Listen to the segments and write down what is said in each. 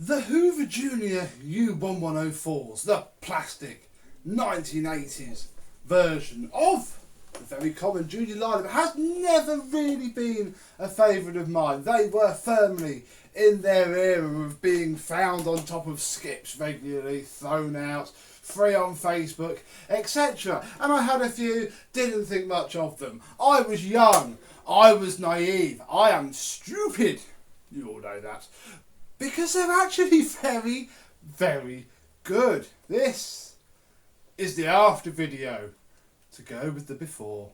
The Hoover Junior U1104s, the plastic 1980s version of the very common junior lineup, has never really been a favourite of mine. They were firmly in their era of being found on top of skips regularly, thrown out, free on Facebook, etc. And I had a few, didn't think much of them. I was young, I was naive, I am stupid, you all know that. Because they're actually very, very good. This is the after video to go with the before.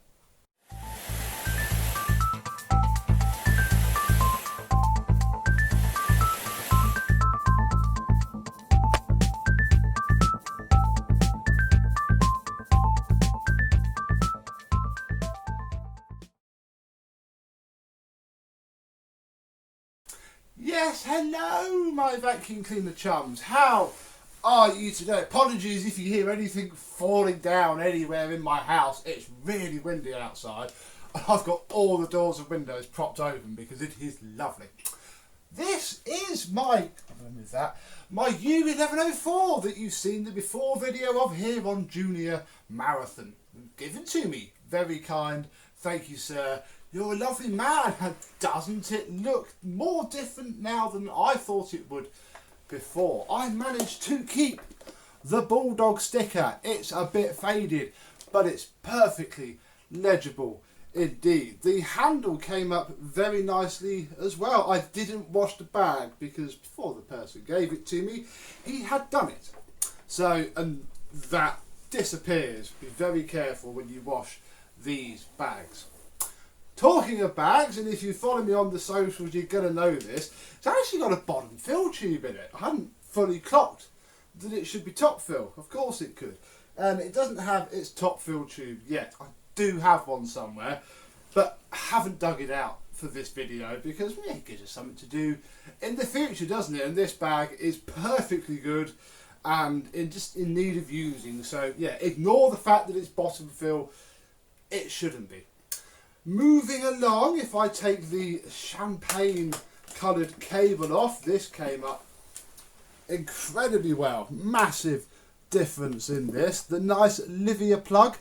Yes, hello my vacuum cleaner chums. How are you today? Apologies if you hear anything falling down anywhere in my house. It's really windy outside. I've got all the doors and windows propped open because it is lovely. This is my U1104 that you've seen the before video of here on Junior Marathon. Given to me. Very kind. Thank you, sir. You're a lovely man, and doesn't it look more different now than I thought it would before? I managed to keep the Bulldog sticker. It's a bit faded, but it's perfectly legible indeed. The handle came up very nicely as well. I didn't wash the bag because before the person gave it to me, he had done it. So, and that disappears. Be very careful when you wash these bags. Talking of bags, and if you follow me on the socials, you're going to know this, it's actually got a bottom fill tube in it. I hadn't fully clocked that it should be top fill. Of course it could. And it doesn't have its top fill tube yet. I do have one somewhere, but I haven't dug it out for this video because it gives us something to do in the future, doesn't it? And this bag is perfectly good and just in need of using. So yeah, ignore the fact that it's bottom fill. It shouldn't be. Moving along, if I take the champagne coloured cable off, this came up incredibly well. Massive difference in this. The nice Livia plug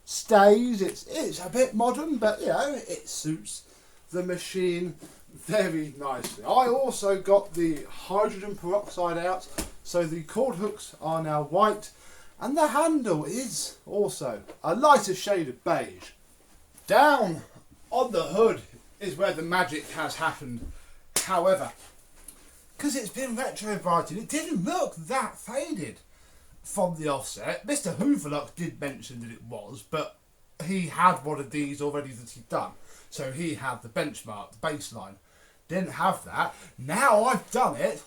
stays. It's a bit modern, but you know, it suits the machine very nicely. I also got the hydrogen peroxide out, so the cord hooks are now white, and the handle is also a lighter shade of beige. Down on the hood is where the magic has happened. However, because it's been retrobrighted, it didn't look that faded from the offset. Mr. Hoover did mention that it was, but he had one of these already that he'd done. So he had the benchmark, the baseline. Didn't have that. Now I've done it.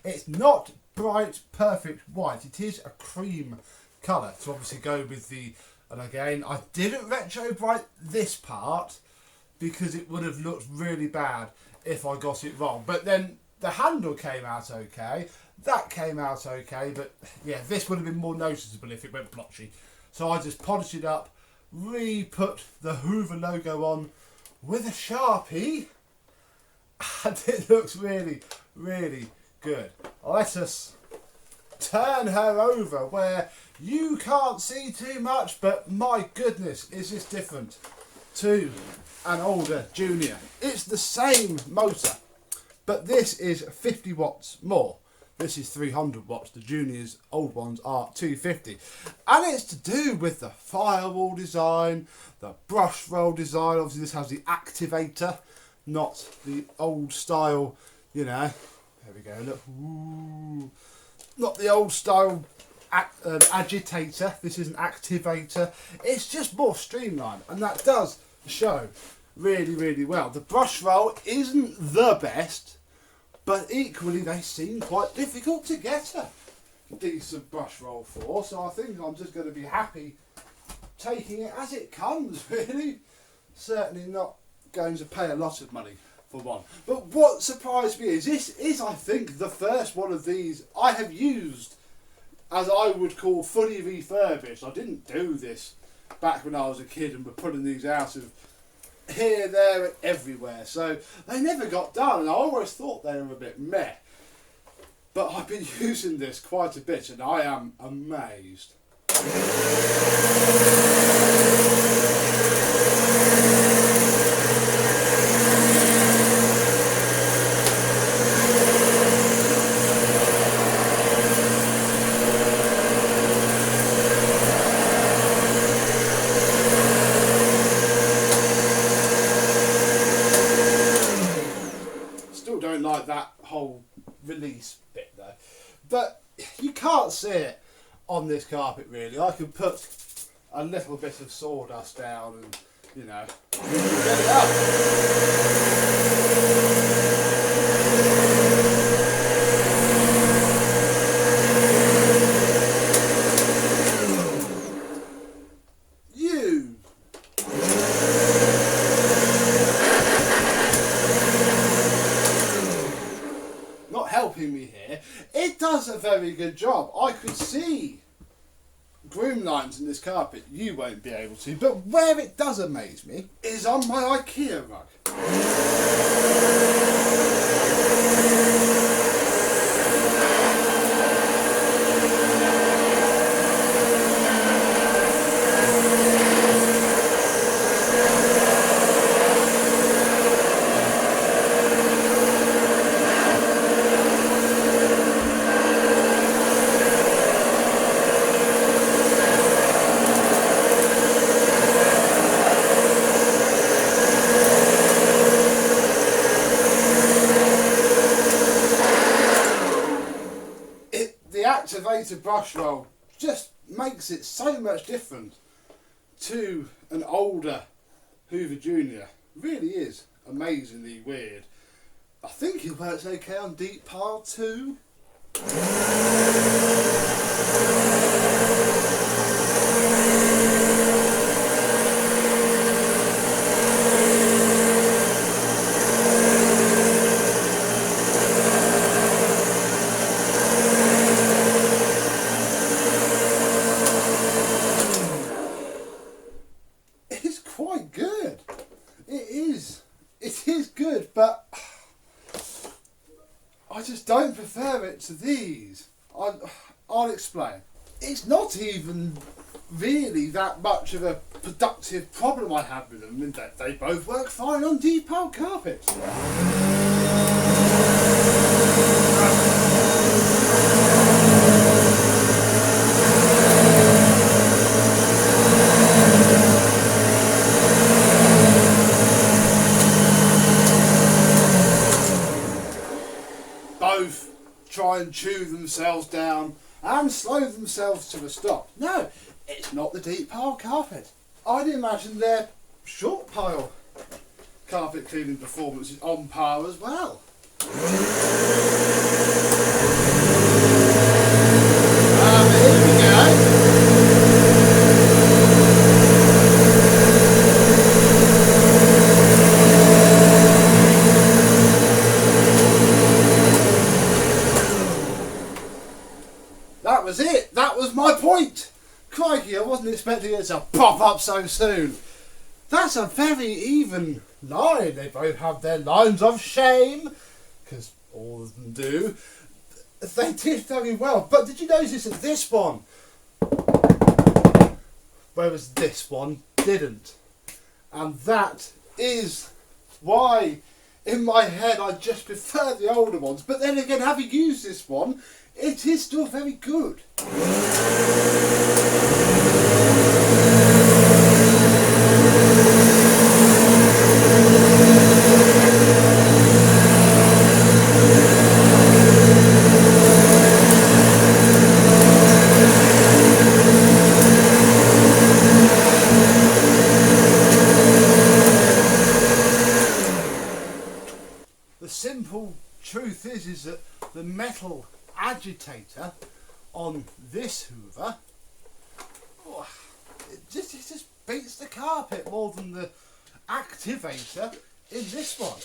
It's not bright, perfect white. It is a cream colour to obviously go with the... And again, I didn't retrobrite this part because it would have looked really bad if I got it wrong. But then the handle came out okay, that came out okay, but yeah, this would have been more noticeable if it went blotchy. So I just polished it up, re-put the Hoover logo on with a Sharpie, and it looks really, really good. Let us turn her over where you can't see too much, but my goodness, is this different to an older Junior. It's the same motor, but this is 50 watts more. This is 300 watts. The Junior's old ones are 250. And it's to do with the firewall design, the brush roll design. Obviously this has the activator, not the old style, you know. There we go, look. Ooh. Not the old style agitator. This is an activator. It's just more streamlined, and that does show really, really well. The brush roll isn't the best, but equally they seem quite difficult to get a decent brush roll for, so I think I'm just going to be happy taking it as it comes, really. Certainly not going to pay a lot of money for one. But what surprised me is this is, I think, the first one of these I have used as I would call fully refurbished. I didn't do this back when I was a kid and were putting these out of here, there and everywhere. So they never got done, and I always thought they were a bit meh. But I've been using this quite a bit and I am amazed. Still don't like that whole release bit though, but you can't see it on this carpet really. I could put a little bit of sawdust down and, you know, get it up. Not helping me here. It does a very good job. I could see groom lines in this carpet. You won't be able to, but where it does amaze me is on my IKEA rug. The activated brush roll just makes it so much different to an older Hoover Junior. Really is amazingly weird. I think it works okay on deep pile too. Quite good. It is good, but I just don't prefer it to these. I'll explain. It's not even really that much of a productive problem I have with them, in that they both work fine on deep pile carpets. Both try and chew themselves down and slow themselves to a stop. No, it's not the deep pile carpet. I'd imagine their short pile carpet cleaning performance is on par as well. Here we go. That was it. That was my point. Crikey, I wasn't expecting it to pop up so soon. That's a very even line. They both have their lines of shame, because all of them do. They did very well. But did you notice that this one, whereas this one didn't? And that is why in my head I just prefer the older ones. But then again, having used this one, it is still very good. The simple truth is that the metal agitator on this Hoover, it just beats the carpet more than the activator in this one.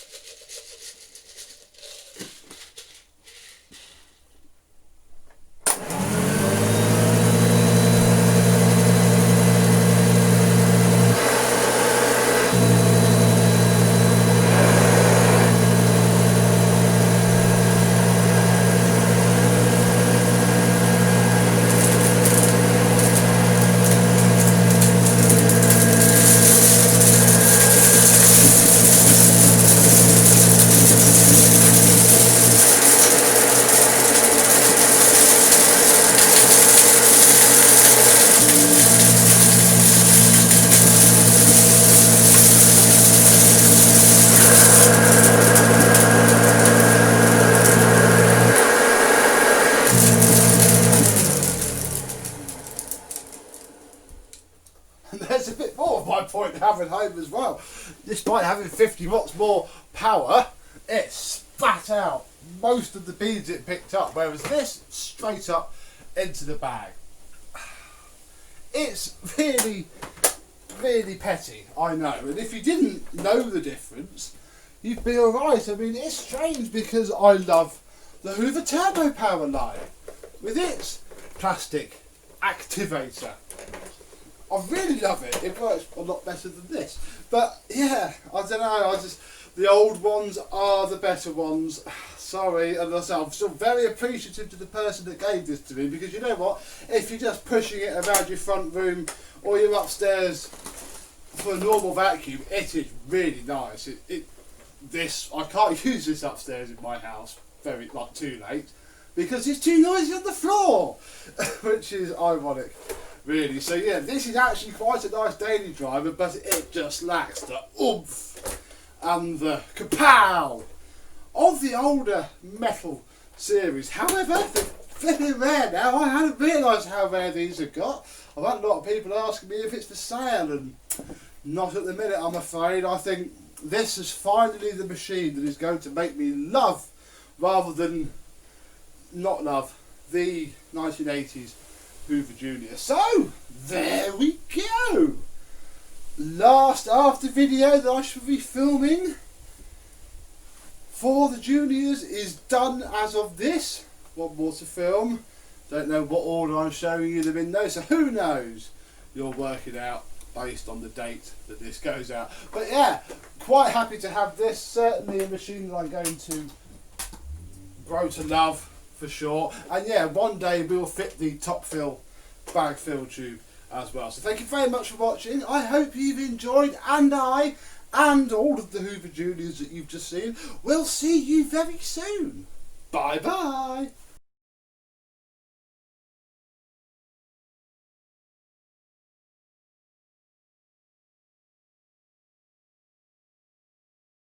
power at home as well. Despite having 50 watts more power, it spat out most of the beads it picked up, whereas this straight up into the bag. It's really, really petty, I know, and if you didn't know the difference, you'd be alright. I mean, it's strange because I love the Hoover Turbo Power line with its plastic activator. I really love it. It works a lot better than this. But yeah, I don't know, the old ones are the better ones. Sorry, and I'm still very appreciative to the person that gave this to me, because you know what, if you're just pushing it around your front room or you're upstairs for a normal vacuum, it is really nice. I can't use this upstairs in my house too late, because it's too noisy on the floor, which is ironic, really. So yeah, this is actually quite a nice daily driver, but it just lacks the oomph and the kapow of the older metal series. However, they're very rare now. I hadn't realised how rare these have got. I've had a lot of people asking me if it's for sale, and not at the minute, I'm afraid. I think this is finally the machine that is going to make me love, rather than not love, the 1980s Hoover Junior. So, there we go. Last after video that I shall be filming for the Juniors is done as of this. One more to film. Don't know what order I'm showing you them in though, so who knows? You'll work it out based on the date that this goes out. But yeah, quite happy to have this. Certainly a machine that I'm going to grow to love for sure. And yeah, one day we'll fit the top fill bag fill tube as well. So thank you very much for watching. I hope you've enjoyed, and I and all of the Hoover Juniors that you've just seen. We'll see you very soon. Bye bye.